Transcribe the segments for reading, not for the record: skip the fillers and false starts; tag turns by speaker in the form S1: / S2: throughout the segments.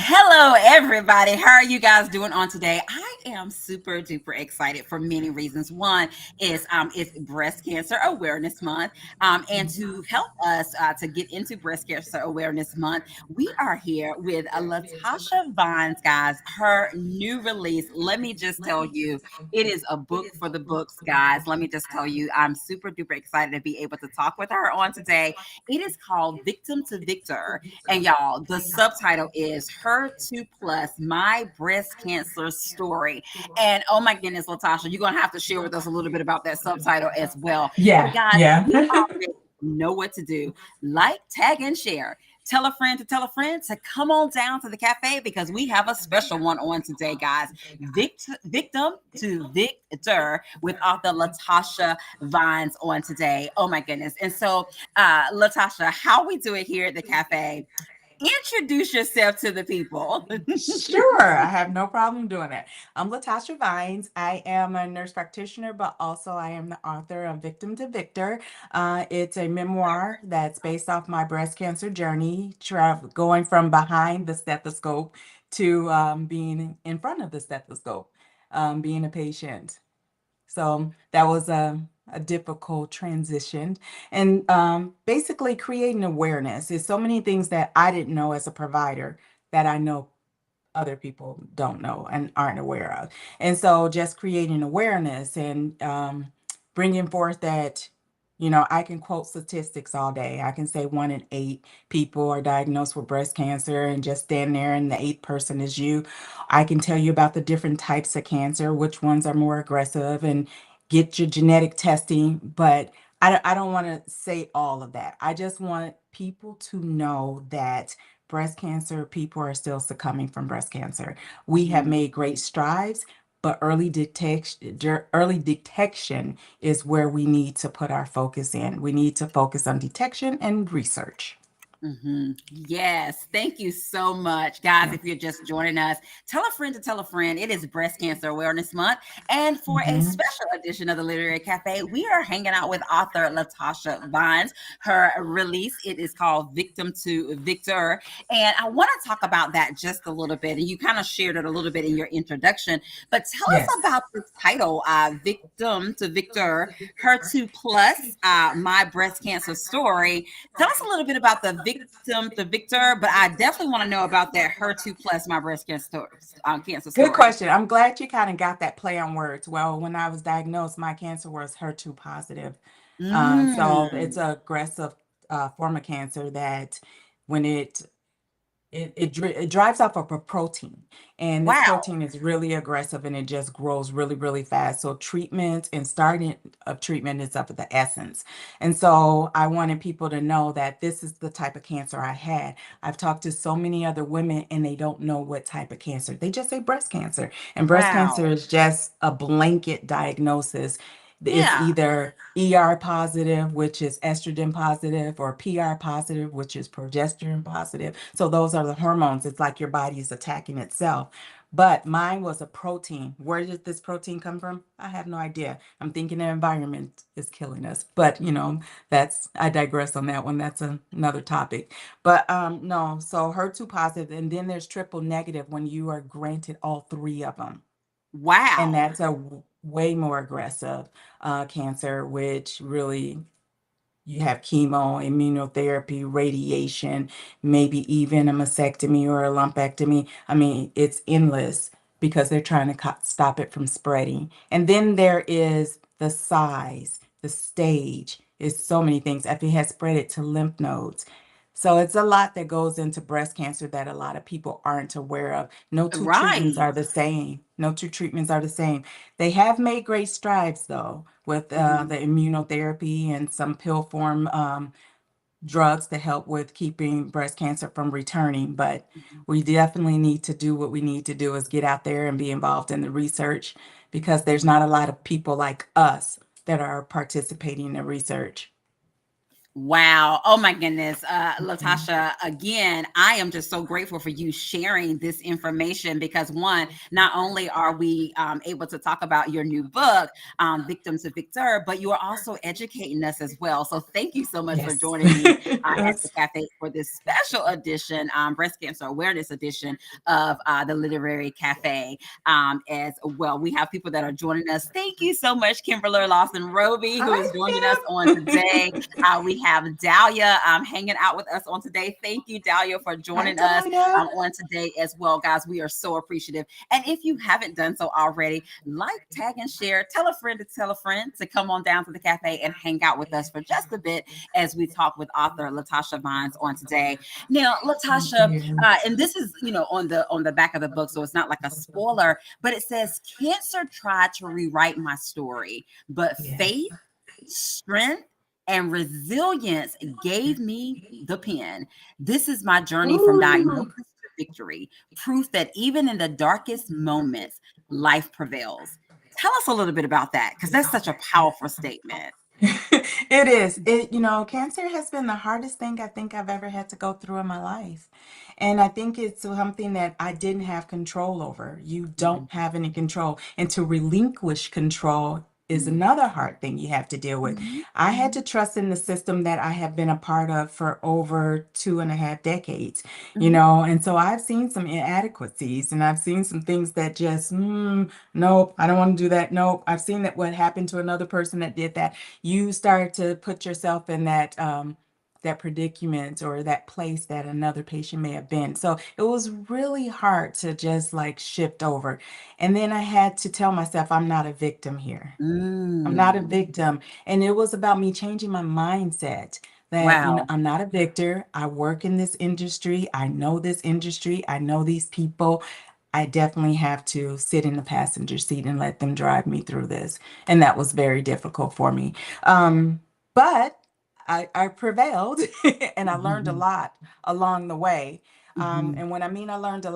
S1: Hello, everybody. How are you guys doing on today? I am super duper excited for many reasons. One is it's Breast Cancer Awareness Month, and to help us to get into Breast Cancer Awareness Month, we are here with LaTasha Vines, guys. Her new release. Let me just tell you, it is a book for the books, guys. Let me just tell you, I'm super duper excited to be able to talk with her on today. It is called Victim to Victor. And y'all, the subtitle is Her 2 Plus My Breast Cancer Story. And oh my goodness, Latasha, you're going to have to share with us a little bit about that subtitle as well. But
S2: Yeah,
S1: guys,
S2: yeah.
S1: you already know what to do. Like, tag, and share. Tell a friend to tell a friend to come on down to the cafe because we have a special one on today, guys. Victim to Victor with author LaTasha Vines on today. Oh my goodness. And so, LaTasha, how we do it here at the cafe, introduce yourself to the people.
S2: Sure, I have no problem doing it. I'm LaTasha Vines. I am a nurse practitioner, but also I am the author of Victim to Victor. It's a memoir that's based off my breast cancer journey, going from behind the stethoscope to being in front of the stethoscope, being a patient. So that was a difficult transition. And basically, creating awareness is so many things that I didn't know as a provider that I know other people don't know and aren't aware of. And so just creating awareness and bringing forth that, I can quote statistics all day. I can say 1 in 8 people are diagnosed with breast cancer and just stand there and the eighth person is you. I can tell you about the different types of cancer, which ones are more aggressive, and get your genetic testing. But I don't want to say all of that. I just want people to know that breast cancer, people are still succumbing from breast cancer. We have
S1: Mhm.
S2: made great strides, but early detection is where we need to put our focus in. We need to focus on detection and research.
S1: Yes, thank you so much, guys.
S2: Yeah.
S1: If you're just joining us, tell a friend to tell a friend. It is Breast Cancer Awareness Month, and for a
S2: Mhm.
S1: special edition of the Literary Cafe, we are hanging out with author LaTasha Vines. Her release it is called Victim to Victor, and I want to talk about that just a little bit. And you kind of shared it a little bit in your introduction, but tell us
S2: Yes.
S1: about the title, Victim to Victor, Her 2 Plus, My Breast Cancer Story. Tell us a little bit about the victim, the victor, but I definitely want to know about that HER2 plus my breast cancer
S2: Good
S1: story.
S2: question. I'm glad you kind of got that play on words. Well, when I was diagnosed, my cancer was HER2 positive. So
S1: Mm,
S2: it's a aggressive form of cancer that when it drives off of a protein, and this
S1: wow.
S2: protein is really aggressive and it just grows really really fast. So treatment and starting of treatment is of the essence. And so I wanted people to know that this is the type of cancer I had. I've talked to so many other women and they don't know what type of cancer. They just say breast cancer, and breast
S1: Wow.
S2: cancer is just a blanket diagnosis. It's
S1: Yeah.
S2: either ER positive, which is estrogen positive, or PR positive, which is progesterone positive. So those are the hormones. It's like your body is attacking itself. But mine was a protein. Where did this protein come from? I have no idea. I'm thinking the environment is killing us. But, I digress on that one. That's another topic. But no, so HER2 positive, and then there's triple negative when you are granted all three of them. And
S1: Wow.
S2: that's a way more aggressive cancer, which really you have chemo, immunotherapy, radiation, maybe even a mastectomy or a lumpectomy. I mean, it's endless because they're trying to stop it from spreading. And then there is the size, the stage, is so many things. If it has spread it to lymph nodes. So it's a lot that goes into breast cancer that a lot of people aren't aware of. No two treatments
S1: Right.
S2: are the same. No two treatments are the same. They have made great strides, though, with
S1: Mhm.
S2: the immunotherapy and some pill form drugs to help with keeping breast cancer from returning. But
S1: Mhm.
S2: we definitely need to do what we need to do is get out there and be involved in the research because there's not a lot of people like us that are participating in the research.
S1: Wow. Oh my goodness. LaTasha, again, I am just so grateful for you sharing this information because one, not only are we able to talk about your new book, Victim to Victor, but you are also educating us as well. So thank you so much for
S2: Yes.
S1: joining me at the
S2: Yes.
S1: cafe for this special edition, breast cancer awareness edition of the Literary Cafe. As well, we have people that are joining us. Thank you so much, Kimberly Lawson Roby, who is joining us on
S2: Hi,
S1: today.
S2: Kim.
S1: We have Dahlia hanging out with us on today. Thank you, Dahlia, for
S2: Hi,
S1: joining us
S2: Dahlia.
S1: on today as well, guys. We are so appreciative. And if you haven't done so already, like, tag, and share. Tell a friend to come on down to the cafe and hang out with us for just a bit as we talk with author LaTasha Vines on today. Now,
S2: Thank
S1: LaTasha,
S2: you.
S1: and this is on the back of the book, so it's not like a spoiler, but it says cancer tried to rewrite my story, but
S2: Yes.
S1: faith, strength, and resilience gave me the pen. This is my journey from
S2: Ooh.
S1: diagnosis to victory, proof that even in the darkest moments, life prevails. Tell us a little bit about that because that's such a powerful statement.
S2: It is. Cancer has been the hardest thing I think I've ever had to go through in my life. And I think it's something that I didn't have control over. You don't
S1: Mhm,
S2: have any control. And to relinquish control is
S1: mhm,
S2: another hard thing you have to deal with.
S1: mhm,
S2: I had
S1: mhm,
S2: to trust in the system that I have been a part of for over 2.5 decades,
S1: mhm.
S2: and so I've seen some inadequacies and I've seen some things that just, nope, I don't want to do that. Nope. I've seen that what happened to another person that did that. You start to put yourself in that predicament or that place that another patient may have been. So it was really hard to just like shift over. And then I had to tell myself I'm not a victim here. I'm not a
S1: Mm.
S2: victim. And it was about me changing my mindset that,
S1: Wow.
S2: I'm not a victor. I work in this industry. I know this industry. I know these people. I definitely have to sit in the passenger seat and let them drive me through this. And that was very difficult for me. But I prevailed and I learned a
S1: Mhm,
S2: lot along the way.
S1: mhm.
S2: And when I mean I learned a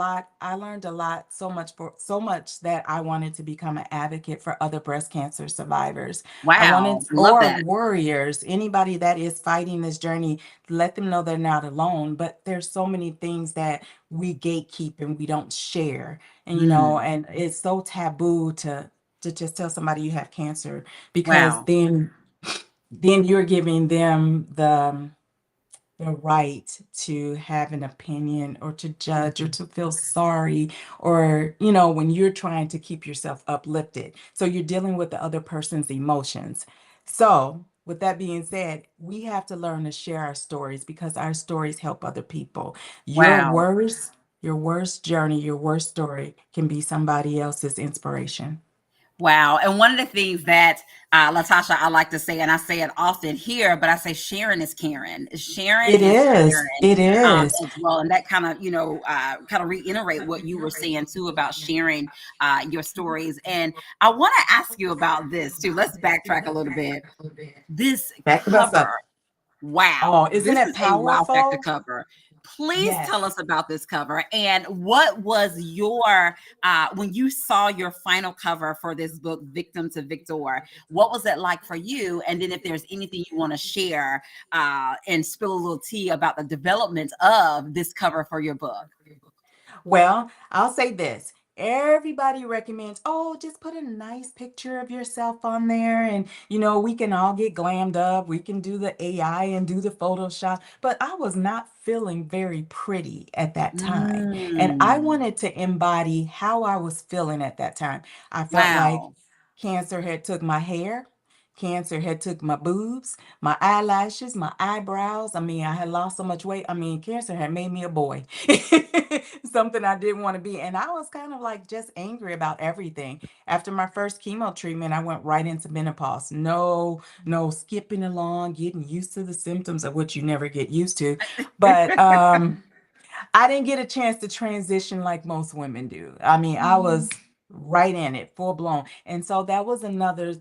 S2: lot so much that I wanted to become an advocate for other breast cancer survivors. I wanted,
S1: Wow. Love
S2: or
S1: that.
S2: warriors, anybody that is fighting this journey, let them know they're not alone. But there's so many things that we gatekeep and we don't share. And
S1: Mm.
S2: and it's so taboo to just tell somebody you have cancer because
S1: Wow.
S2: then you're giving them the right to have an opinion or to judge or
S1: Mhm.
S2: to feel sorry or when you're trying to keep yourself uplifted, so you're dealing with the other person's emotions. So with that being said, we have to learn to share our stories because our stories help other people. your
S1: Wow.
S2: worst your worst journey, your worst story can be somebody else's inspiration.
S1: Wow. And one of the things that LaTasha, I like to say, and I say it often here, but I say sharing is caring. Sharing
S2: It
S1: is
S2: is.
S1: caring
S2: It is.
S1: as well. And that kind of, kind of reiterate what you were saying too about sharing your stories. And I want to ask you about this too. Let's backtrack a little bit. This
S2: Back to us up.
S1: cover. Wow,
S2: Oh, isn't
S1: this
S2: it
S1: is a wow factor
S2: powerful?
S1: cover. Please tell
S2: Yes.
S1: us about this cover and what was your when you saw your final cover for this book, Victim to Victor, what was it like for you? And then if there's anything you want to share and spill a little tea about the development of this cover for your book.
S2: Well, I'll say this. Everybody recommends, oh, just put a nice picture of yourself on there and we can all get glammed up. We can do the AI and do the Photoshop. But I was not feeling very pretty at that time. And I
S1: Mm,
S2: wanted to embody how I was feeling at that time. I felt like
S1: wow.
S2: cancer had took my hair. Cancer had took my boobs, my eyelashes, my eyebrows. I mean, I had lost so much weight. I mean, cancer had made me a boy. Something I didn't want to be. And I was kind of like just angry about everything. After my first chemo treatment, I went right into menopause. No skipping along, getting used to the symptoms of which you never get used to. But I didn't get a chance to transition like most women do. I mean, I
S1: Mhm,
S2: was right in it, full blown. And so that was another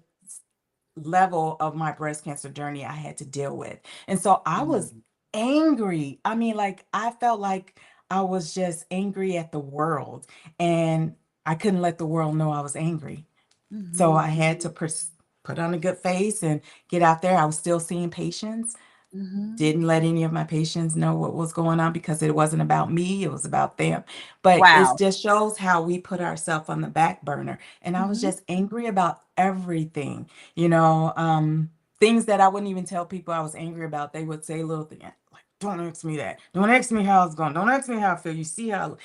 S2: level of my breast cancer journey I had to deal with. And so I was
S1: mhm,
S2: angry. I mean, like, I felt like I was just angry at the world, and I couldn't let the world know I was angry. So
S1: mhm,
S2: I had to put on a good face and get out there. I was still seeing patients.
S1: Mhm.
S2: Didn't let any of my patients know what was going on because it wasn't about me, it was about them. But it
S1: Wow.
S2: just shows how we put ourselves on the back burner. And I was
S1: Mhm.
S2: just angry about everything, you know, things that I wouldn't even tell people I was angry about. They would say little things like, don't ask me that. Don't ask me how it's going. Don't ask me how I feel. You see how,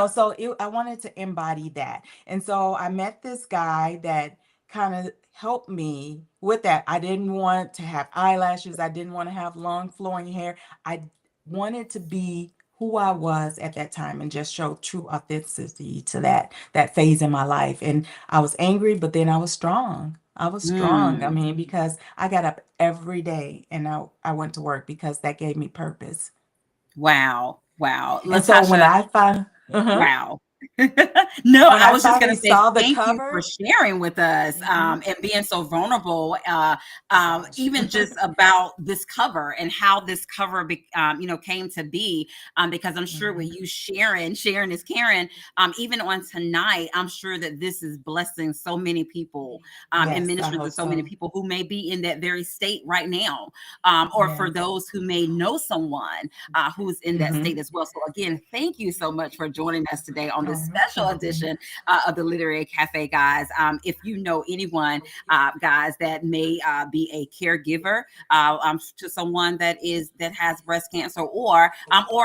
S2: so I wanted to embody that. And so I met this guy that kind of helped me with that. I didn't want to have eyelashes. I didn't want to have long flowing hair. I wanted to be who I was at that time and just show true authenticity to that phase in my life. And I was angry, but then I was strong. I was strong. I
S1: Mm.
S2: mean, because I got up every day and I went to work because that gave me purpose.
S1: Wow. Wow.
S2: And so when
S1: LaTasha,
S2: I find,
S1: wow. No,
S2: when
S1: I
S2: I
S1: was just
S2: finally
S1: gonna say
S2: saw the
S1: thank you for
S2: cover,
S1: sharing with us,
S2: mhm,
S1: and being so vulnerable, even just about this cover and how this cover, came to be. Because I'm sure with
S2: mhm,
S1: you sharing is caring. Even on tonight, I'm sure that this is blessing so many people, and
S2: yes, I
S1: ministering to
S2: hope
S1: so many
S2: so.
S1: people who may be in that very state right now, or for
S2: Yes.
S1: those who may know someone who's in that
S2: Hmm.
S1: state as well. So, again, thank you so much for joining us today on this
S2: Oh, no
S1: special
S2: problem.
S1: edition of the Literary Cafe, guys. If you know anyone, guys, that may be a caregiver to someone that has breast cancer, or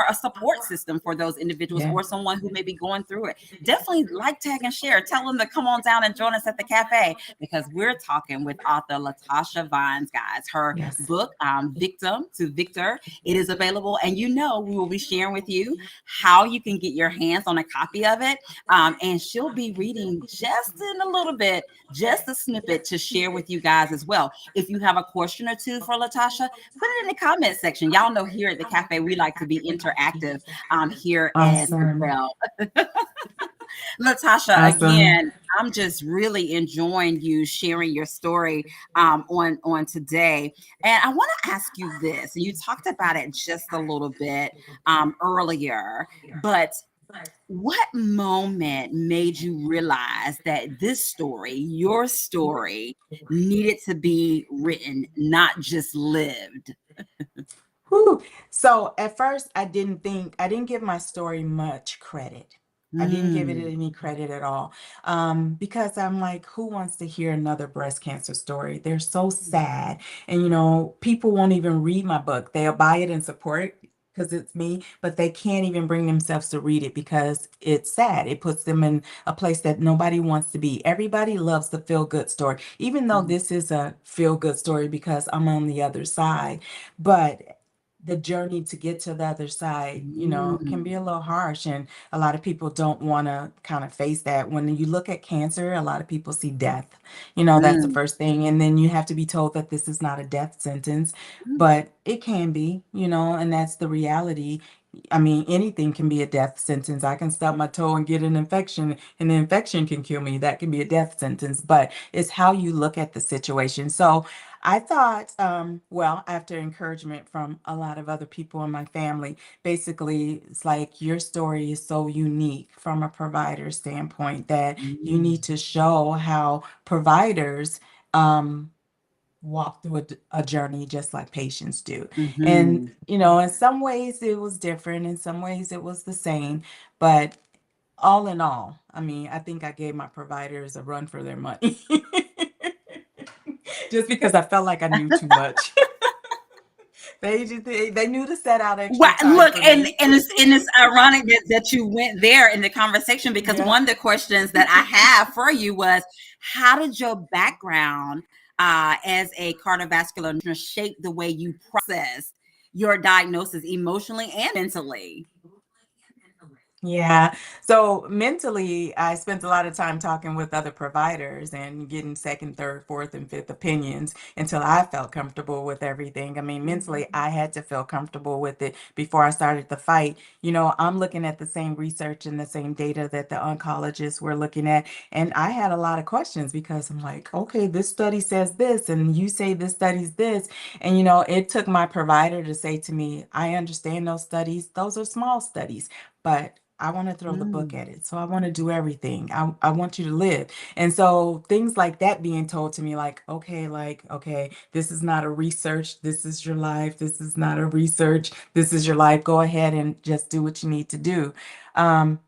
S1: a support system for those individuals,
S2: Yeah.
S1: or someone who may be going through it, definitely like, tag, and share. Tell them to come on down and join us at the cafe, because we're talking with author LaTasha Vines, guys. Her
S2: Yes.
S1: book, Victim to Victor, it is available, and we will be sharing with you how you can get your hands on a copy of it. And she'll be reading just in a little bit, just a snippet to share with you guys as well. If you have a question or two for LaTasha, put it in the comment section. Y'all know here at the cafe, we like to be interactive here as
S2: Awesome.
S1: well. LaTasha,
S2: Awesome.
S1: again, I'm just really enjoying you sharing your story on today. And I want to ask you this. You talked about it just a little bit earlier, but what moment made you realize that this story, your story, needed to be written, not just lived?
S2: Whew. So at first, I didn't give my story much credit. I didn't give it
S1: Mm,
S2: any credit at all. Because I'm like, who wants to hear another breast cancer story? They're so sad. And, people won't even read my book. They'll buy it and support because it's me, but they can't even bring themselves to read it because it's sad. It puts them in a place that nobody wants to be. Everybody loves the feel good story, even though
S1: mm,
S2: this is a feel good story because I'm on the other side. But the journey to get to the other side, can
S1: mm,
S2: be a little harsh. And a lot of people don't want to kind of face that. When you look at cancer, a lot of people see death. That's the
S1: mm,
S2: first thing. And then you have to be told that this is not a death sentence,
S1: mm,
S2: but it can be, and that's the reality. I mean, anything can be a death sentence. I can stub my toe and get an infection, and the infection can kill me. That can be a death sentence, but it's how you look at the situation. So I thought, well, after encouragement from a lot of other people in my family, basically, it's like your story is so unique from a provider standpoint that you
S1: mm,
S2: need to show how providers um, walk through a journey just like patients do. And,
S1: mhm.
S2: in some ways it was different, in some ways it was the same, but all in all, I mean, I think I gave my providers a run for their money. Just because I felt like I knew too much. They knew to set out extra
S1: Well,
S2: time
S1: look,
S2: for
S1: and
S2: me.
S1: it's ironic that you went there in the conversation, because
S2: Yeah.
S1: one of the questions that I have for you was, how did your background as a cardiovascular nutritionist shape the way you process your diagnosis emotionally and mentally?
S2: Yeah. So mentally, I spent a lot of time talking with other providers and getting second, third, fourth, and fifth opinions until I felt comfortable with everything. I mean, mentally, I had to feel comfortable with it before I started the fight. I'm looking at the same research and the same data that the oncologists were looking at. And I had a lot of questions because I'm like, okay, this study says this, and you say this study's this. And, it took my provider to say to me, I understand those studies, those are small studies, but I want to throw the book
S1: Mm,
S2: at it. So I want to do everything. I want you to live. And so things like that being told to me, like, okay, this is not a research. This is your life. This is not a research. This is your life. Go ahead and just do what you need to do.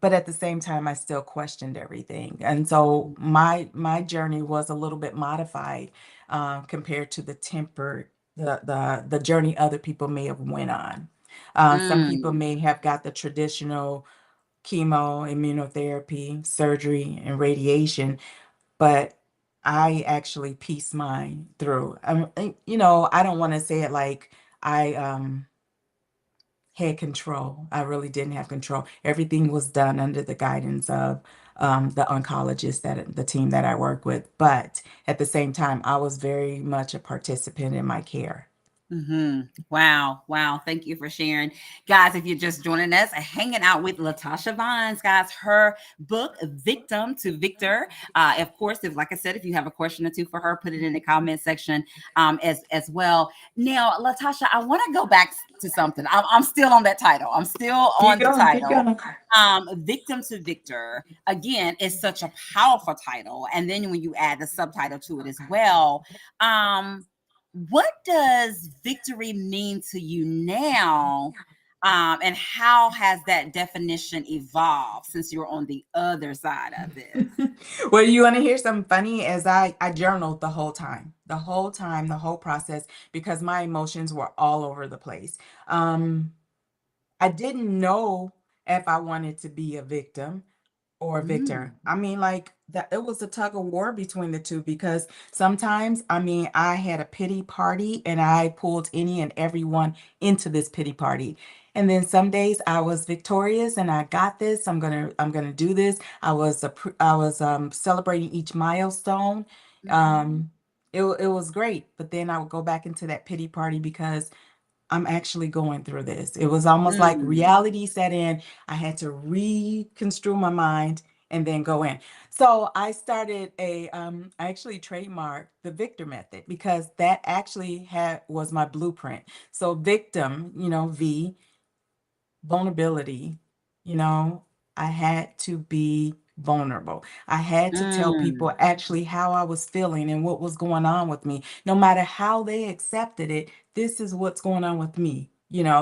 S2: But at the same time, I still questioned everything. And so my journey was a little bit modified compared to the tempered the journey other people may have went on. Some people
S1: mm,
S2: may have got the traditional chemo, immunotherapy, surgery, and radiation, but I actually pieced mine through. I don't want to say it like I had control. I really didn't have control. Everything was done under the guidance of the oncologist that the team that I work with. But at the same time, I was very much a participant in my care.
S1: hmm. Wow. Wow. Thank you for sharing. Guys, if you're just joining us, hanging out with LaTasha Vines, guys, her book, Victim to Victor. Of course, if, like I said, if you have a question or two for her, put it in the comment section as well. Now, LaTasha, I want to go back to something. I'm still on that title. I'm still
S2: Keep
S1: on the
S2: going, keep
S1: title.
S2: going.
S1: Victim to Victor. Again, is such a powerful title. And then when you add the subtitle to it as well, um, what does victory mean to you now? And how has that definition evolved since you're on the other side of this?
S2: Well, you want to hear something funny? As I journaled the whole process, because my emotions were all over the place. I didn't know if I wanted to be a victim or Victor.
S1: Mm,
S2: I mean, like that it was a tug of war between the two because sometimes, I mean, I had a pity party and I pulled any and everyone into this pity party. And then some days I was victorious and I got this. I'm gonna do this. I was celebrating each milestone.
S1: mhm,
S2: Um, it was great, but then I would go back into that pity party because I'm actually going through this. It was almost like
S1: mm,
S2: reality set in. I had to reconstrue my mind and then go in. So I started I actually trademarked the Victor method because that actually had was my blueprint. So victim, V, vulnerability, you know, I had to be vulnerable. I had to tell
S1: mm,
S2: people actually how I was feeling and what was going on with me. No matter how they accepted it, this is what's going on with me.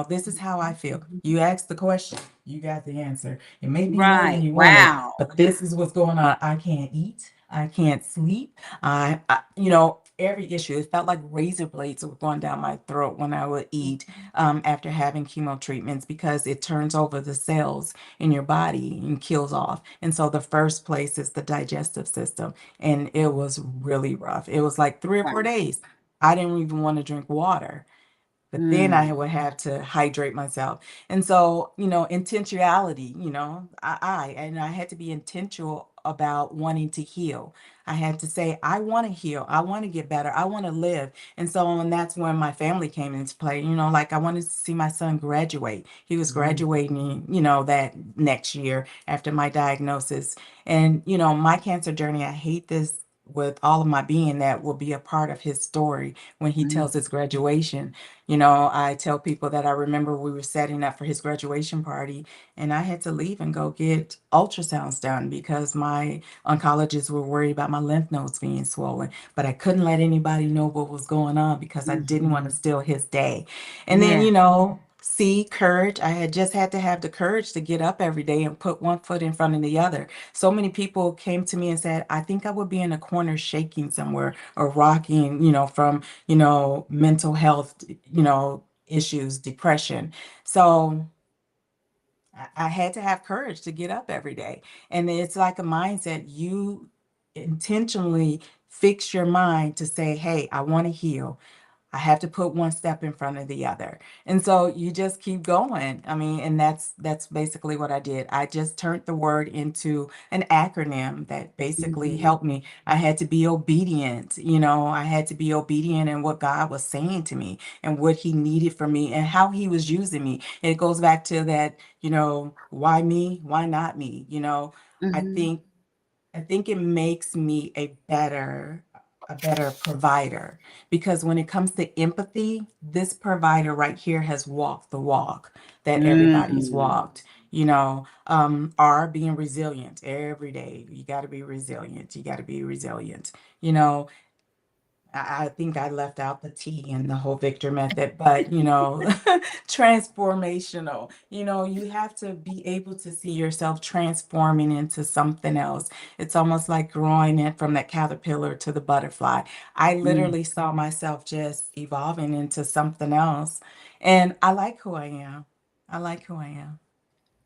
S2: This is how I feel. You asked the question, you got the answer. It may be more than
S1: right.
S2: you wanted,
S1: Wow.
S2: but this is what's going on. I can't eat. I can't sleep. Every issue, it felt like razor blades were going down my throat when I would eat after having chemo treatments because it turns over the cells in your body and kills off. And so the first place is the digestive system. And it was really rough. It was like 3 or 4 days. I didn't even want to drink water, but then
S1: Mm,
S2: I would have to hydrate myself. And so, intentionality, and I had to be intentional about wanting to heal. I had to say, I want to heal. I want to get better. I want to live. And so, and that's when my family came into play. Like I wanted to see my son graduate. He was
S1: mm,
S2: graduating, that next year after my diagnosis. And, my cancer journey, I hate this with all of my being that will be a part of his story when he
S1: mm,
S2: tells his graduation. I tell people that I remember we were setting up for his graduation party, and I had to leave and go get ultrasounds done because my oncologists were worried about my lymph nodes being swollen. But I couldn't let anybody know what was going on because I didn't want to
S1: mhm.
S2: steal his day. And then,
S1: Yeah.
S2: see, courage. I had just had to have the courage to get up every day and put one foot in front of the other. So many people came to me and said, I think I would be in a corner shaking somewhere or rocking, from mental health, issues, depression. So I had to have courage to get up every day. And it's like a mindset. You intentionally fix your mind to say, hey, I want to heal. I have to put one step in front of the other. And so you just keep going. I mean, and that's basically what I did. I just turned the word into an acronym that basically
S1: Mhm,
S2: helped me. I had to be obedient, I had to be obedient in what God was saying to me and what he needed from me and how he was using me. And it goes back to that, why me? Why not me? I
S1: mhm,
S2: think I think it makes me a better provider because when it comes to empathy, this provider right here has walked the walk that everybody's
S1: mm,
S2: walked. are being resilient every day. You got to be resilient. You got to be resilient. You know, I think I left out the T in the whole Victor method, but transformational. You have to be able to see yourself transforming into something else. It's almost like growing it from that caterpillar to the butterfly. I
S1: Mm.
S2: literally saw myself just evolving into something else. And I like who I am. I like who I am.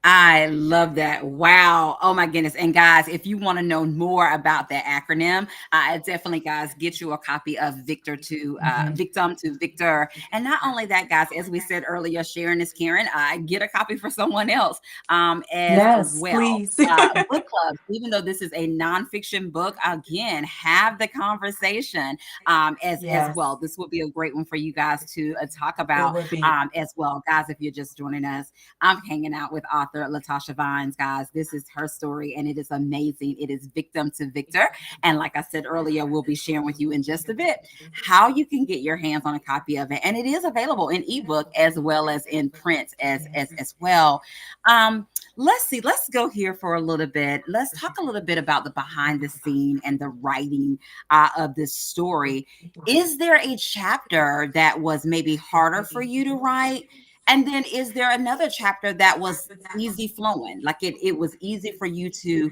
S1: I love that. Wow. Oh my goodness. And guys, if you want to know more about that acronym, definitely guys get you a copy of
S2: Mhm.
S1: Victim to Victor. And not only that, guys, as we said earlier, sharing is caring. Get a copy for someone else as
S2: Yes,
S1: well.
S2: please.
S1: Book clubs, even though this is a nonfiction book, again, have the conversation as
S2: Yes,
S1: well. This would be a great one for you guys to talk
S2: it
S1: about
S2: would be.
S1: as well. Guys, if you're just joining us, I'm hanging out with author LaTasha Vines, guys. This is her story, and it is amazing. It is Victim to Victor. And like I said earlier, we'll be sharing with you in just a bit how you can get your hands on a copy of it. And it is available in ebook as well as in print as well. Um, let's see, let's go here for a little bit. Let's talk a little bit about the behind the scene and the writing of this story. Is there a chapter that was maybe harder for you to write? And then is there another chapter that was easy flowing? Like it was easy for you to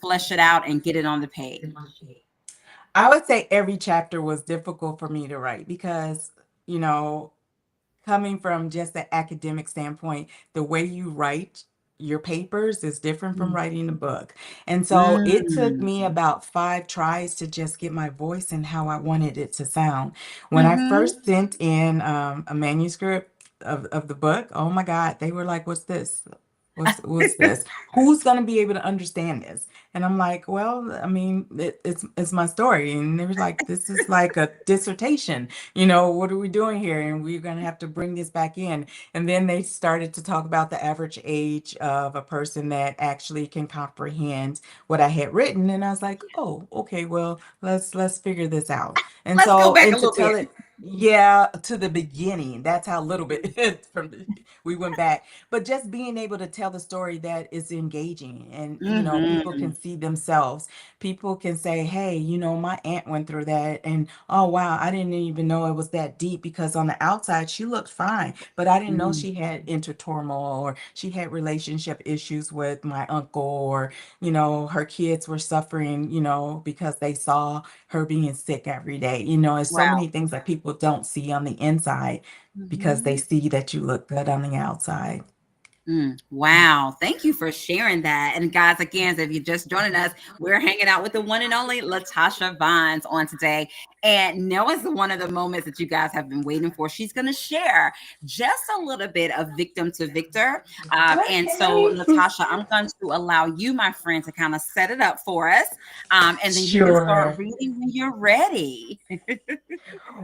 S1: flesh it out and get it on the page.
S2: I would say every chapter was difficult for me to write because, you know, coming from just the academic standpoint, the way you write your papers is different from
S1: Mm.
S2: writing a book. And so it took
S1: Mm.
S2: me about 5 tries to just get my voice and how I wanted it to sound. When I
S1: Mhm.
S2: first sent in a manuscript of the book, oh my God, they were like, what's this? What's this? Who's going to be able to understand this? And I'm like, well, I mean, it's my story. And they were like, this is like a dissertation. What are we doing here? And we're going to have to bring this back in. And then they started to talk about the average age of a person that actually can comprehend what I had written. And I was like, oh, okay, well, let's figure this out. And
S1: Let's go
S2: so,
S1: back a
S2: and to
S1: little bit.
S2: tell it, yeah, to the beginning, that's how little bit we went back. But just being able to tell the story that is engaging and, people can
S1: Mhm.
S2: see themselves. People can say, hey, my aunt went through that. And oh, wow, I didn't even know it was that deep because on the outside, she looked fine. But I didn't know
S1: Mm.
S2: she had inter turmoil or she had relationship issues with my uncle or, her kids were suffering, because they saw her being sick every day. There's so
S1: Wow.
S2: many things that people don't see on the inside because they
S1: Mhm.
S2: see that you look good on the outside.
S1: Wow. Thank you for sharing that. And guys, again, if you're just joining us, we're hanging out with the one and only LaTasha Vines on today. And now is one of the moments that you guys have been waiting for. She's going to share just a little bit of Victim to Victor. And so,
S2: Okay.
S1: LaTasha, I'm going to allow you, my friend, to kind of set it up for us. And then you can start
S2: Sure.
S1: reading when you're ready.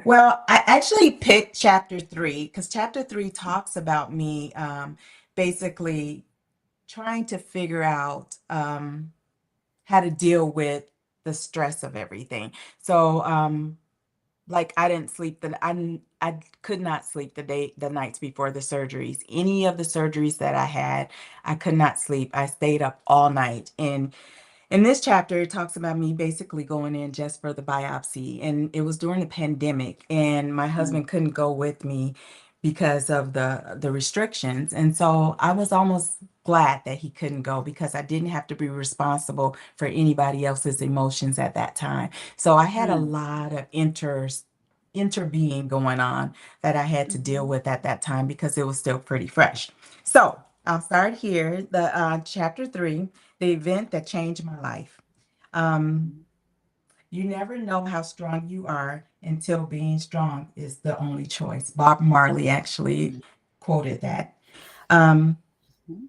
S2: Well, I actually picked chapter 3 because chapter 3 talks about me basically trying to figure out how to deal with the stress of everything. So, like I didn't sleep I could not sleep the nights before the surgeries. Any of the surgeries that I had, I could not sleep. I stayed up all night. And in this chapter, it talks about me basically going in just for the biopsy. And it was during the pandemic, and my husband couldn't go with me because of the restrictions. And so I was almost glad that he couldn't go because I didn't have to be responsible for anybody else's emotions at that time. So I had a
S1: Mm.
S2: lot of interbeing going on that I had to deal
S1: Mhm.
S2: with at that time because it was still pretty fresh. So I'll start here. The chapter 3, the event that changed my life. Um, you never know how strong you are until being strong is the only choice. Bob Marley actually quoted that. Um,
S1: Mhm.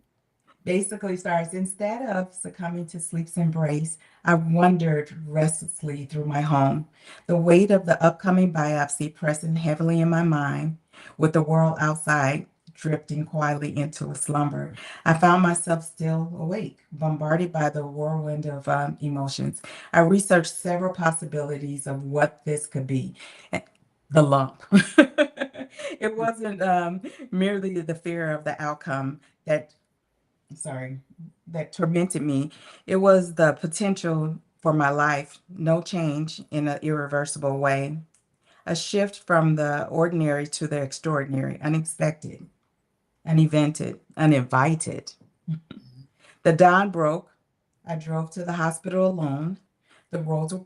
S2: basically starts instead of succumbing to sleep's embrace, I wandered restlessly through my home, the weight of the upcoming biopsy pressing heavily in my mind, with the world outside drifting quietly into a slumber. I found myself still awake, bombarded by the whirlwind of emotions. I researched several possibilities of what this could be. The lump. It wasn't merely the fear of the outcome that sorry, that tormented me. It was the potential for my life, no change in an irreversible way, a shift from the ordinary to the extraordinary, unexpected, unevented, uninvited. The dawn broke. I drove to the hospital alone. The roads were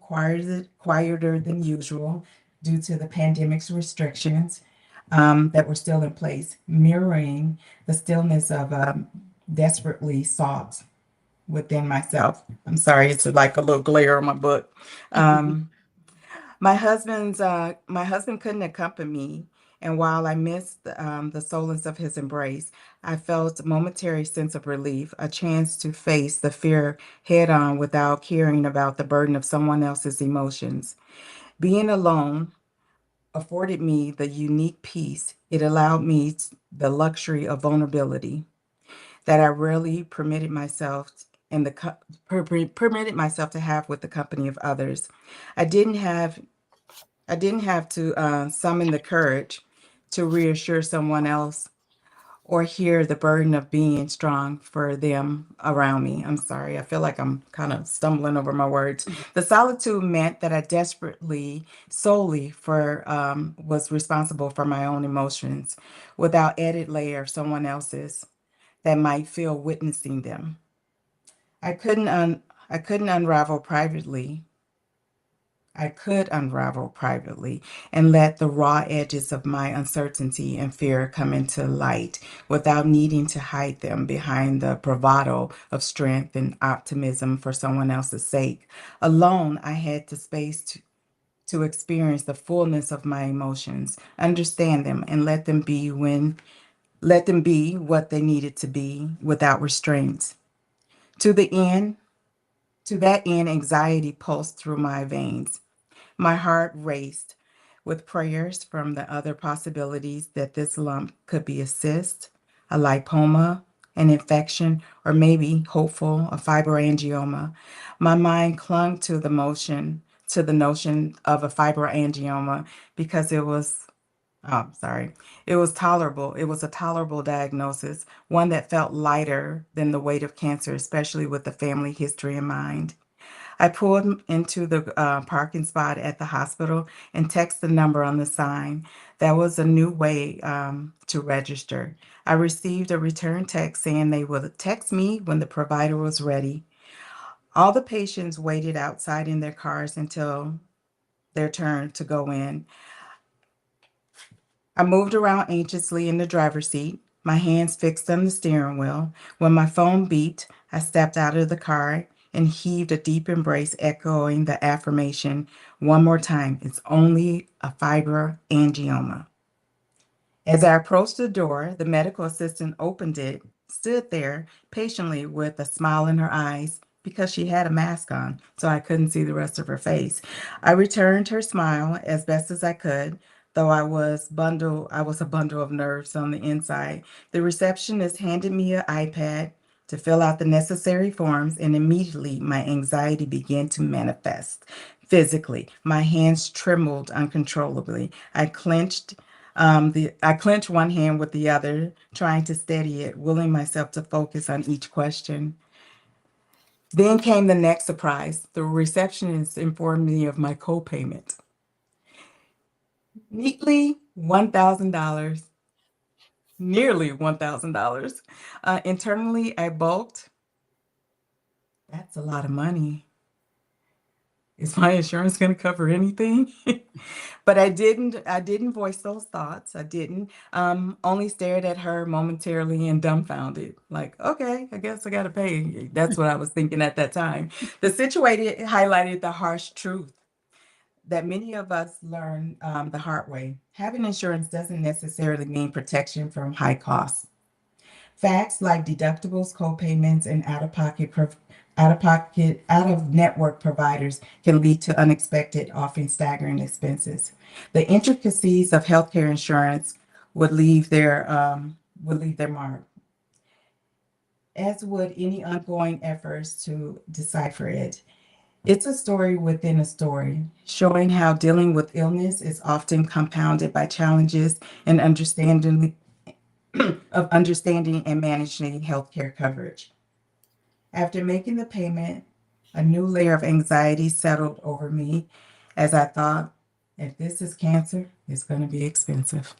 S2: quieter than usual due to the pandemic's restrictions that were still in place, mirroring the stillness of desperately sought within myself. I'm sorry, it's like a little glare on my book. Um, my husband couldn't accompany me, and while I missed the solace of his embrace, I felt a momentary sense of relief, a chance to face the fear head on without caring about the burden of someone else's emotions. Being alone afforded me the unique peace. It allowed me the luxury of vulnerability that I rarely permitted myself permitted myself to have with the company of others. I didn't have I didn't have to summon the courage to reassure someone else or hear the burden of being strong for them around me. I'm sorry, I feel like I'm kind of stumbling over my words. The solitude meant that I desperately, solely for, was responsible for my own emotions without added layer of someone else's that might feel witnessing them. I couldn't un- I couldn't unravel privately I could unravel privately and let the raw edges of my uncertainty and fear come into light without needing to hide them behind the bravado of strength and optimism for someone else's sake. Alone, I had the space to experience the fullness of my emotions, understand them, and let them be what they needed to be without restraints. To the end, to that end, anxiety pulsed through my veins. My heart raced with prayers from the other possibilities that this lump could be a cyst, a lipoma, an infection, or maybe hopeful, a fibroangioma. My mind clung to the notion of a fibroangioma because sorry, it was tolerable. It was a tolerable diagnosis, one that felt lighter than the weight of cancer, especially with the family history in mind. I pulled into the parking spot at the hospital and texted the number on the sign. That was a new way to register. I received a return text saying they would text me when the provider was ready. All the patients waited outside in their cars until their turn to go in. I moved around anxiously in the driver's seat, my hands fixed on the steering wheel. When my phone beeped, I stepped out of the car and heaved a deep embrace, echoing the affirmation one more time. It's only a fibroangioma. As I approached the door, the medical assistant opened it, stood there patiently with a smile in her eyes because she had a mask on, so I couldn't see the rest of her face. I returned her smile as best as I could, though I was a bundle of nerves on the inside. The receptionist handed me an iPad to fill out the necessary forms, and immediately my anxiety began to manifest. Physically, my hands trembled uncontrollably. I clenched one hand with the other, trying to steady it, willing myself to focus on each question. Then came the next surprise. The receptionist informed me of my copayment. Neatly $1,000, nearly $1,000. Internally, I bulked. That's a lot of money. Is my insurance going to cover anything? But I didn't voice those thoughts. I didn't. Only stared at her momentarily and dumbfounded. Like, okay, I guess I gotta pay. That's what I was thinking at that time. The situation highlighted the harsh truth that many of us learn the hard way. Having insurance doesn't necessarily mean protection from high costs. Facts like deductibles, co-payments, and out of network providers can lead to unexpected, often staggering expenses. The intricacies of healthcare insurance would leave their mark, as would any ongoing efforts to decipher it. It's a story within a story, showing how dealing with illness is often compounded by challenges in understanding of understanding and managing healthcare coverage. After making the payment, a new layer of anxiety settled over me as I thought, if this is cancer, it's going to be expensive.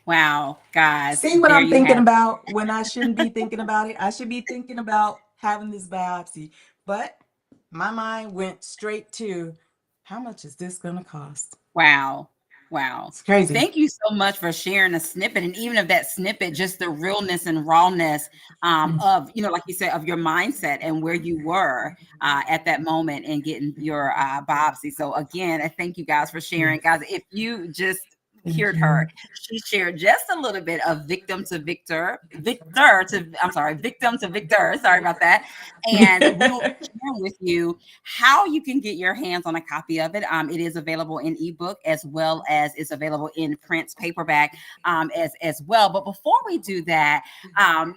S1: Wow, guys,
S2: See what
S1: there
S2: I'm
S1: you
S2: thinking
S1: have.
S2: about when I shouldn't be thinking about it? I should be thinking about having this biopsy. But my mind went straight to how much is this going to cost?
S1: Wow. Wow.
S2: It's crazy.
S1: Thank you so much for sharing a snippet. And even of that snippet, just the realness and rawness
S2: Mm.
S1: of, like you said, of your mindset and where you were at that moment and getting your biopsy. So, again, I thank you guys for sharing.
S2: Yes.
S1: Guys, if you just
S2: Thank
S1: heard her,
S2: you.
S1: she shared just a little bit of victim to victor. Sorry about that. And we will be sharing with you how you can get your hands on a copy of it. It is available in ebook as well as it's available in print paperback as well. But before we do that,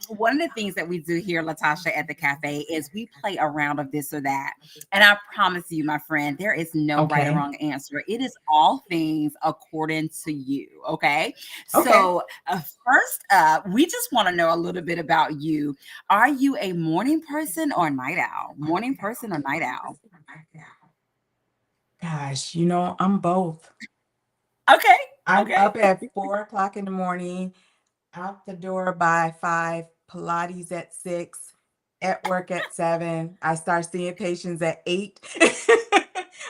S1: one of the things that we do here, LaTasha, at the cafe is we play a round of this or that. And I promise you, my friend, there is no right or
S2: Okay.
S1: wrong answer. It is all things according to you. Okay.
S2: Okay.
S1: So, first up, we just want to know a little bit about you. Are you a morning person or night owl? Morning person or night owl?
S2: Gosh, I'm both.
S1: Okay.
S2: I'm
S1: Okay.
S2: up at 4 o'clock in the morning, out the door by 5, Pilates at 6, at work at 7. I start seeing patients at 8.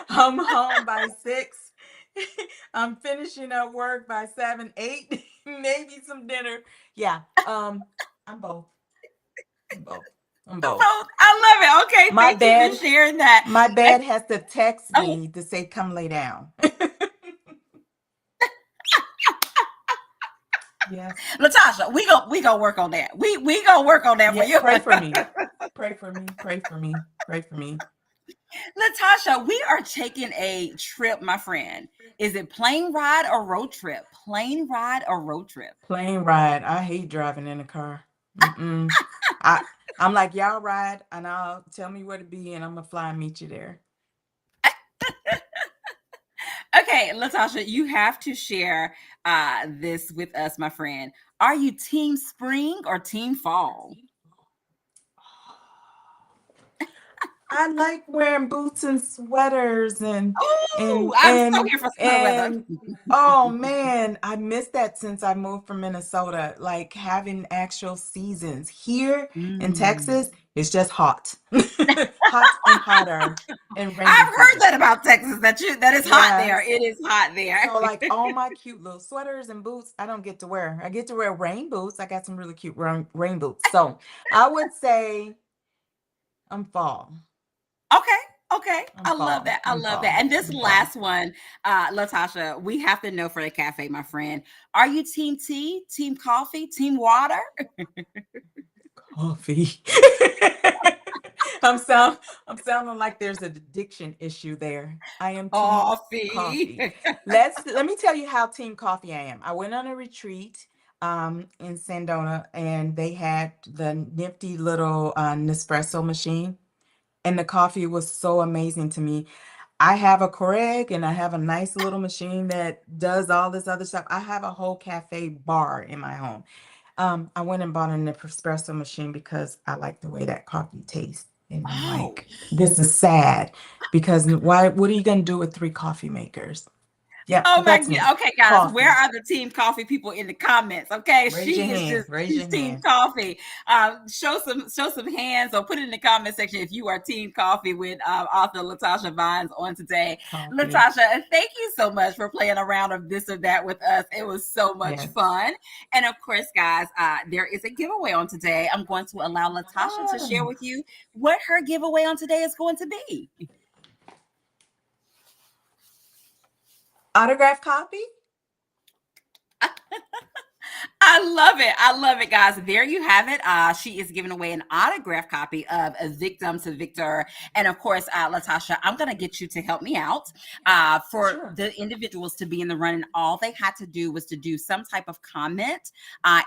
S2: I'm home by 6. I'm finishing up work by 7, 8, maybe some dinner. Yeah, I'm both. I'm both. I'm both.
S1: Both. I love it. Okay.
S2: My
S1: Thank you for
S2: bed,
S1: sharing that.
S2: my
S1: And,
S2: bed has to text
S1: oh,
S2: me to say, come lay down. Yes.
S1: LaTasha, we gonna work on that. We gonna work on that for
S2: Yeah,
S1: you.
S2: pray for me. Pray for me. Pray for me. Pray for me.
S1: LaTasha, we are taking a trip, my friend. Is it plane ride or road trip? Plane ride or road trip?
S2: Plane ride. I hate driving in a car. Mm-mm. I I'm like, y'all ride and I'll tell me where to be and I'm gonna fly and meet you there.
S1: Okay, LaTasha, you have to share this with us, my friend. Are you team spring or team fall?
S2: I like wearing boots and sweaters and
S1: Oh,
S2: and
S1: I'm so
S2: and
S1: here for summer weather.
S2: and oh man, I missed that since I moved from Minnesota. Like having actual seasons. Here in
S1: Mm.
S2: Texas, it's just hot. Hot and hotter and rainy
S1: I've heard
S2: season.
S1: that about Texas. That is hot there.
S2: Yes.
S1: It is hot there.
S2: So like all my cute little sweaters and boots, I don't get to wear. I get to wear rain boots. I got some really cute rain boots. So I would say I'm fall.
S1: Okay. Okay.
S2: I'm
S1: I love
S2: fall.
S1: that. I
S2: I'm
S1: love that.
S2: fall.
S1: And this
S2: I'm fall.
S1: last one, LaTasha, we have to know for the cafe, my friend. Are you team tea, team coffee, team water?
S2: Coffee. I'm sound I'm sounding like there's an addiction issue there. I am team
S1: Coffee.
S2: coffee. Let me tell you how team coffee I am. I went on a retreat in Sandona and they had the nifty little Nespresso machine and the coffee was so amazing to me. I have a Keurig and I have a nice little machine that does all this other stuff. I have a whole cafe bar in my home. I went and bought an espresso machine because I like the way that coffee tastes. And I'm
S1: Oh,
S2: like, this is sad because what are you going to do with 3 coffee makers? Yep,
S1: oh my
S2: that's me.
S1: god. Okay, guys, where
S2: Coffee.
S1: are the team coffee people in the comments? Okay,
S2: Raise your
S1: she is
S2: hand.
S1: just
S2: Raise
S1: she's
S2: your
S1: team
S2: hand.
S1: coffee. Show some hands or put it in the comment section if you are team coffee with author LaTasha Vines on today.
S2: Coffee.
S1: LaTasha, thank you so much for playing a round of this or that with us. It was so much
S2: Yes.
S1: fun. And of course, guys, there is a giveaway on today. I'm going to allow LaTasha to share
S2: Ah,
S1: with you what her giveaway on today is going to be.
S2: autograph copy?
S1: I love it. I love it, guys. There you have it. She is giving away an autograph copy of A Victim to Victor. And of course, LaTasha, I'm going to get you to help me out. For
S2: Sure.
S1: the individuals to be in the running, all they had to do was to do some type of comment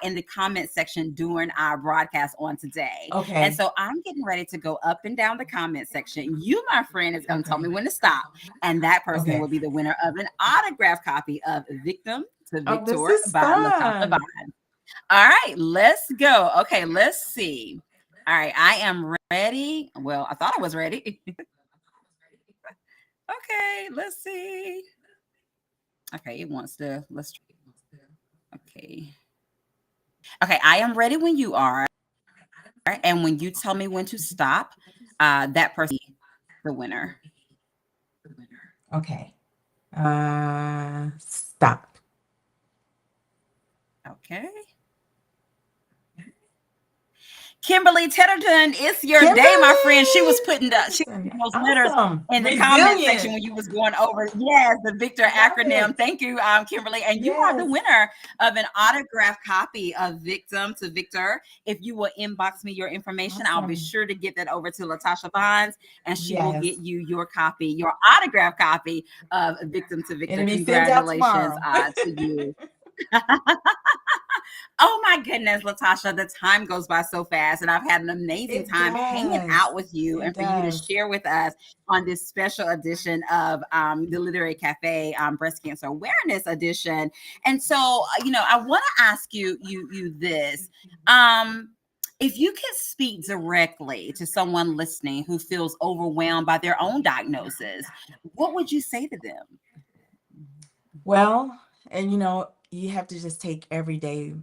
S1: in the comment section during our broadcast on today. And
S2: Okay.
S1: so I'm getting ready to go up and down the comment section. You, my friend, is going to tell
S2: Okay.
S1: me when to stop. And that person will
S2: Okay.
S1: be the winner of an autograph copy of Victim to
S2: Oh, this
S1: Victor
S2: is
S1: by LaTasha
S2: fun.
S1: Vine. All right, let's go. Okay, let's see. All right, I am ready. Well, I thought I was ready. Okay, let's see. Okay, it wants to. Let's. Okay. Okay, I am ready when you are, and when you tell me when to stop, that person the winner.
S2: Okay. Stop.
S1: Okay. Kimberly Tedderton, it's your day, my friend. She was
S2: Kimberly!
S1: putting those letters
S2: Awesome.
S1: in the comment section
S2: Resilient.
S1: when you was going over, yes, the Victor
S2: Love
S1: acronym.
S2: it.
S1: Thank you, Kimberly. And you are the
S2: Yes.
S1: winner of an autographed copy of Victim to Victor. If you will inbox me your information, I'll be
S2: Awesome.
S1: sure to get that over to LaTasha Bonds, and she will get
S2: Yes.
S1: you your copy, your autographed copy of Victim to Victor.
S2: It'll be sent out
S1: Congratulations
S2: tomorrow.
S1: to you. Oh my goodness, LaTasha, the time goes by so fast, and I've had an amazing
S2: It
S1: time hanging out
S2: does.
S1: with you
S2: It
S1: and for you to
S2: does.
S1: share with us on this special edition of the Literary Cafe Breast Cancer Awareness Edition. And so, I want to ask you this. Um, if you could speak directly to someone listening who feels overwhelmed by their own diagnosis, what would you say to them?
S2: Well, and you have to just take every day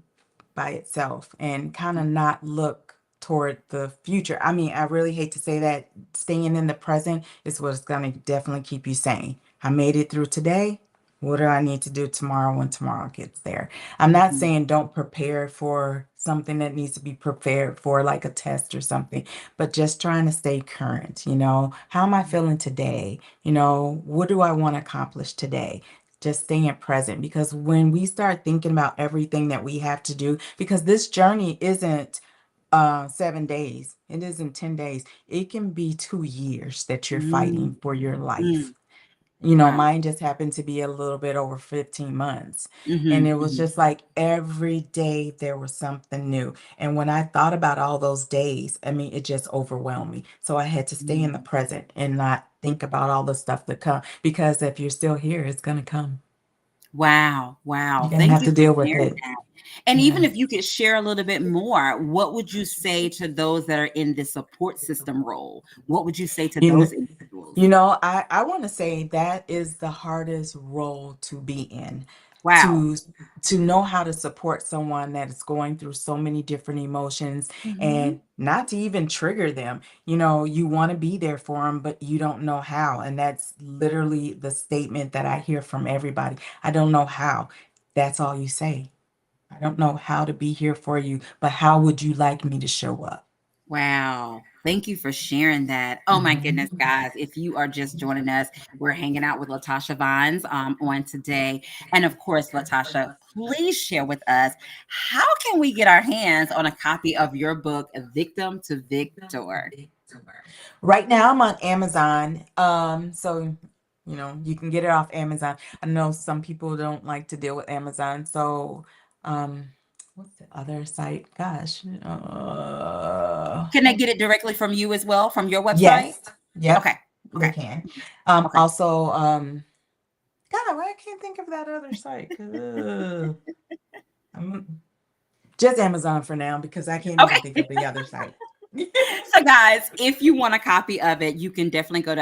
S2: by itself and kind of not look toward the future. I mean, I really hate to say that staying in the present is what's going to definitely keep you sane. I made it through today. What do I need to do tomorrow when tomorrow gets there? I'm not
S1: Mhm.
S2: saying don't prepare for something that needs to be prepared for, like a test or something, but just trying to stay current. How am I feeling today? What do I want to accomplish today? Just staying present, because when we start thinking about everything that we have to do, because this journey isn't 7 days, it isn't 10 days, it can be 2 years that you're
S1: Mm,
S2: fighting for your life.
S1: mm, wow.
S2: Mine just happened to be a little bit over 15 months. And
S1: Hmm.
S2: it was just like every day there was something new. And when I thought about all those days, I mean, it just overwhelmed me. So I had to stay in the present and not think about all the stuff that come, because if you're still here, it's going to come.
S1: Wow, wow.
S2: You're going to
S1: Thank
S2: have
S1: you
S2: to
S1: for
S2: deal with
S1: sharing
S2: it.
S1: that. And even
S2: Yes.
S1: if you could share a little bit more, what would you say to those that are in the support system role? What would you say to
S2: You
S1: those
S2: know,
S1: individuals?
S2: I want to say that is the hardest role to be in,
S1: Wow.
S2: to to know how to support someone that is going through so many different emotions,
S1: Hmm.
S2: and not to even trigger them. You want to be there for them, but you don't know how. And that's literally the statement that I hear from everybody. I don't know how. That's all you say. I don't know how to be here for you, but how would you like me to show up?
S1: Wow. Thank you for sharing that. Oh my goodness,
S2: Mhm.
S1: guys. If you are just joining us, we're hanging out with LaTasha Vines on today. And of course, LaTasha, please share with us, how can we get our hands on a copy of your book, Victim to Victor?
S2: Right now I'm on Amazon. So you can get it off Amazon. I know some people don't like to deal with Amazon. So um what's the other site? Gosh.
S1: Can they get it directly from you as well, from your website?
S2: Yes. Yep,
S1: Okay.
S2: they
S1: Okay.
S2: can.
S1: Okay.
S2: Also, God, why I can't think of that other site. I'm just Amazon for now because I can't even think
S1: Okay.
S2: of the other site.
S1: So guys, if you want a copy of it, you can definitely go to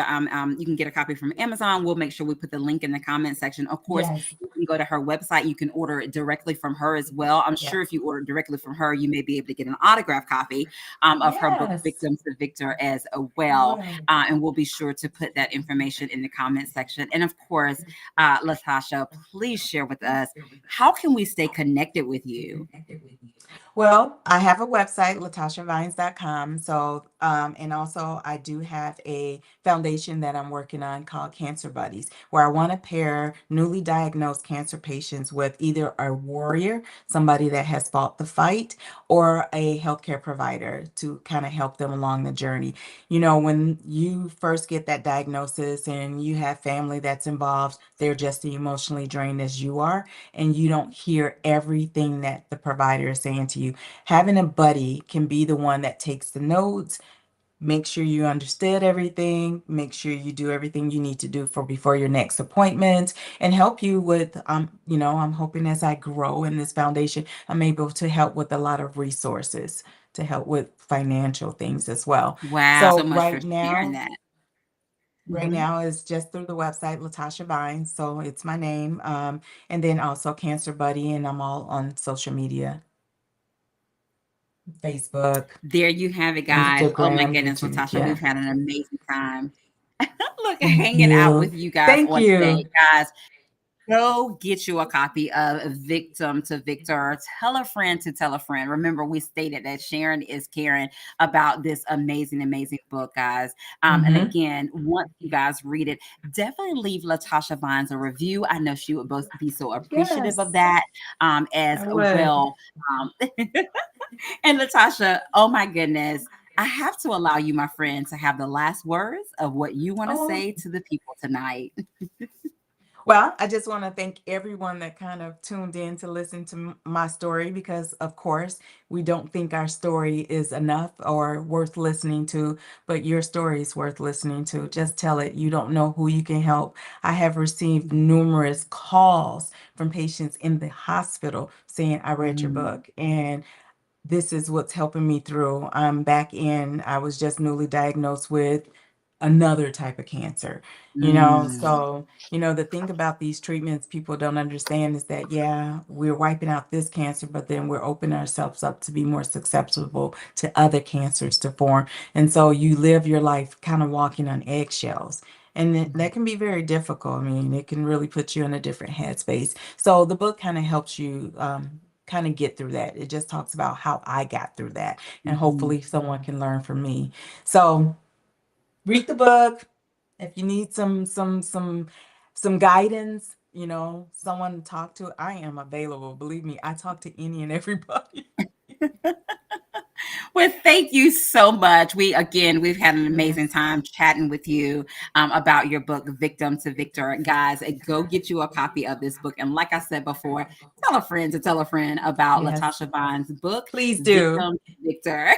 S1: you can get a copy from Amazon. We'll make sure we put the link in the comment section. Of course,
S2: Yes.
S1: you can go to her website. You can order it directly from her as well. I'm sure
S2: Yes.
S1: if you order directly from her, you may be able to get an autograph copy of her book
S2: Yes.
S1: Victim to Victor as well.
S2: Well.
S1: And we'll be sure to put that information in the comment section. And of course, LaTasha, please share with us, how can we stay connected with you?
S2: Well, I have a website, latashavines.com. So, and also I do have a foundation that I'm working on called Cancer Buddies, where I want to pair newly diagnosed cancer patients with either a warrior, somebody that has fought the fight, or a healthcare provider to kind of help them along the journey. When you first get that diagnosis and you have family that's involved, they're just as emotionally drained as you are, and you don't hear everything that the provider is saying to you. Having a buddy can be the one that takes the notes, make sure you understood everything, make sure you do everything you need to do for before your next appointment, and help you with, I'm hoping as I grow in this foundation, I'm able to help with a lot of resources to help with financial things as well.
S1: Wow, so
S2: So
S1: much for sharing that.
S2: right
S1: Mhm.
S2: now is just through the website LaTasha Vines, so it's my name, and then also Cancer Buddy, and I'm all on social media, Facebook,
S1: There you have it, guys. Oh my
S2: Instagram,
S1: goodness,
S2: YouTube.
S1: LaTasha,
S2: Yeah.
S1: we've had an amazing time. Look,
S2: Thank
S1: hanging out
S2: you.
S1: with you guys
S2: Thank
S1: on today,
S2: you.
S1: guys. Go get you a copy of Victim to Victor. Tell a friend to tell a friend. Remember, we stated that Sharon is caring about this amazing, amazing book, guys. And
S2: Mm-hmm.
S1: again, once you guys read it, definitely leave LaTasha Vines a review. I know she would both be so appreciative of
S2: Yes,
S1: that as
S2: I would.
S1: well. Um, and LaTasha, oh my goodness. I have to allow you, my friend, to have the last words of what you want to
S2: Oh,
S1: say to the people tonight.
S2: well, I just want to thank everyone that kind of tuned in to listen to my story because, of course, we don't think our story is enough or worth listening to, but your story is worth listening to. Just tell it. You don't know who you can help. I have received numerous calls from patients in the hospital saying, I read your
S1: Mm,
S2: book, and this is what's helping me through. I'm back in. I was just newly diagnosed with another type of cancer,
S1: mm.
S2: So, the thing about these treatments people don't understand is that, yeah, we're wiping out this cancer, but then we're opening ourselves up to be more susceptible to other cancers to form. And so you live your life kind of walking on eggshells. And that can be very difficult. I mean, it can really put you in a different headspace. So the book kind of helps you kind of get through that. It just talks about how I got through that, and
S1: Mhm.
S2: hopefully someone can learn from me. So read the book. If you need some guidance, someone to talk to, I am available. Believe me, I talk to any and everybody.
S1: Well, thank you so much. We've had an amazing
S2: Yes.
S1: time chatting with you about your book, Victim to Victor. Guys, go get you a copy of this book. And like I said before, tell a friend to tell a friend about
S2: Yes.
S1: LaTasha Vine's book,
S2: Please do.
S1: Victim to Victor.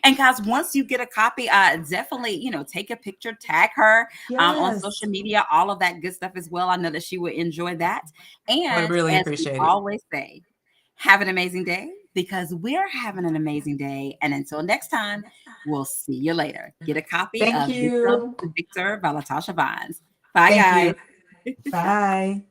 S1: And guys, once you get a copy, definitely, take a picture, tag her on
S2: Yes.
S1: social media, all of that good stuff as well. I know that she would enjoy that.
S2: I would
S1: And
S2: really
S1: as we
S2: appreciate it.
S1: always say, have an amazing day because we're having an amazing day. And until next time, we'll see you later. Get a copy
S2: Thank
S1: of Victim
S2: you.
S1: to Victor by LaTasha Vines. Bye,
S2: Thank
S1: guys.
S2: you. Bye.